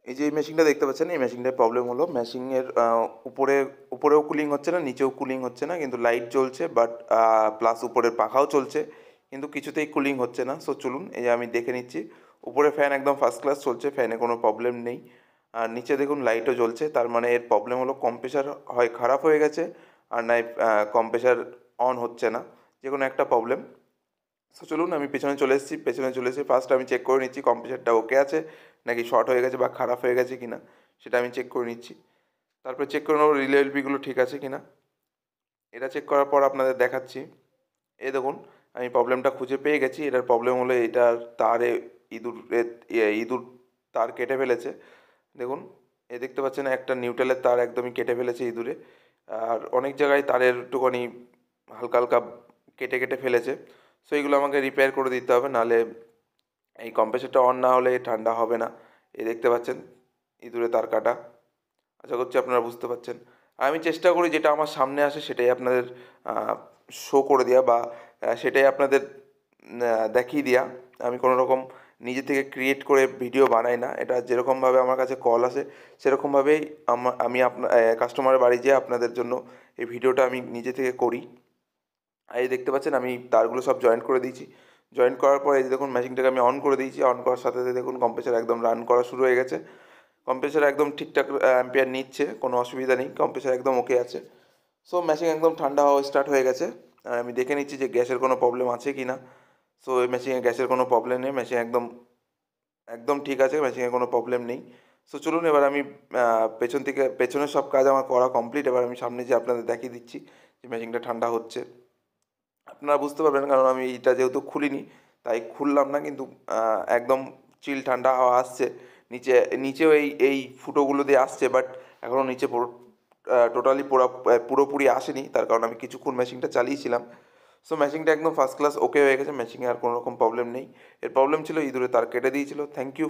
এই যে মেশিনটা দেখতে পাচ্ছেন, এই মেশিনটার প্রবলেম হলো মেশিনের উপরেও কুলিং হচ্ছে না, নিচেও কুলিং হচ্ছে না, কিন্তু লাইট জ্বলছে বাট প্লাস উপরের পাখাও চলছে, কিন্তু কিছুতেই কুলিং হচ্ছে না। সো চলুন এই যে আমি দেখে নিচ্ছি। উপরে ফ্যান একদম ফার্স্ট ক্লাস চলছে, ফ্যানে কোনো প্রবলেম নেই। আর নিচে দেখুন লাইটও জ্বলছে, তার মানে এর প্রবলেম হলো কম্প্রেসার হয় খারাপ হয়ে গেছে, আর নাই কম্প্রেসার অন হচ্ছে না, যে কোনো একটা প্রবলেম। সো চলুন আমি পেছনে চলে এসেছি, ফার্স্ট আমি চেক করে নিচ্ছি কম্প্রেসারটা ওকে আছে নাকি শর্ট হয়ে গেছে বা খারাপ হয়ে গেছে কিনা, সেটা আমি চেক করে নিচ্ছি। তারপর চেক করে নেবো রিলে এলপিগুলো ঠিক আছে কিনা। এটা চেক করার পর আপনাদের দেখাচ্ছি। এই দেখুন আমি প্রবলেমটা খুঁজে পেয়ে গেছি। এটার প্রবলেম হলো এটার তারে ইঁদুর তার কেটে ফেলেছে। দেখুন দেখতে পাচ্ছেন একটা নিউট্রালের তার একদমই কেটে ফেলেছে ইঁদুরে। আর অনেক জায়গায় তারের একটুখানি হালকা হালকা কেটে কেটে ফেলেছে। সো এইগুলো আমাকে রিপেয়ার করে দিতে হবে, নাহলে এই কম্প্রেসারটা অন না হলে ঠান্ডা হবে না। দেখতে পাচ্ছেন ইঁদুরে তার কাটা। আশা করছি আপনারা বুঝতে পারছেন। আর আমি চেষ্টা করি যেটা আমার সামনে আসে সেটাই আপনাদের শো করে দেওয়া, বা সেটাই আপনাদের দেখিয়ে দেওয়া। আমি কোনো রকম নিজে থেকে ক্রিয়েট করে ভিডিও বানাই না। এটা যেরকমভাবে আমার কাছে কল আসে সেরকমভাবেই আমি আপনার কাস্টমারের বাড়ি যেয়ে আপনাদের জন্য এই ভিডিওটা আমি নিজে থেকে করি। আর এই দেখতে পাচ্ছেন আমি তারগুলো সব জয়েন্ট করে দিয়েছি। জয়েন্ট করার পর এই যে দেখুন মেশিনটাকে আমি অন করে দিয়েছি। অন করার সাথে সাথে দেখুন কম্প্রেসার একদম রান করা শুরু হয়ে গেছে। কম্প্রেসার একদম ঠিকঠাক অ্যাম্পিয়ার নিচ্ছে, কোনো অসুবিধা নেই, কম্প্রেসার একদম ওকে আছে। সো মেশিন একদম ঠান্ডা হওয়া স্টার্ট হয়ে গেছে। আর আমি দেখে নিচ্ছি যে গ্যাসের কোনো প্রবলেম আছে কি না। সো এই মেশিনে গ্যাসের কোনো প্রবলেম নেই, মেশিন একদম একদম ঠিক আছে, মেশিনে কোনো প্রবলেম নেই। সো চলুন এবার আমি পেছনের সব কাজ আমার করা কমপ্লিট। এবার আমি সামনে যে আপনাদের দেখিয়ে দিচ্ছি যে মেশিনটা ঠান্ডা হচ্ছে। আপনারা বুঝতে পারবেন, কারণ আমি এইটা যেহেতু খুলিনি তাই খুললাম না, কিন্তু একদম চিল ঠান্ডা হাওয়া আসছে। নিচেও এই ফুটোগুলো দিয়ে আসছে, বাট এখনও নিচে টোটালি পুরোপুরি আসেনি, তার কারণ আমি কিছুক্ষণ মেশিনটা চালিয়েছিলাম। সো মেশিনটা একদম ফার্স্ট ক্লাস ওকে হয়ে গেছে, মেশিনে আর কোনো রকম প্রবলেম নেই। এর প্রবলেম ছিল ইঁদুরে তার কেটে দিয়েছিল। Thank you.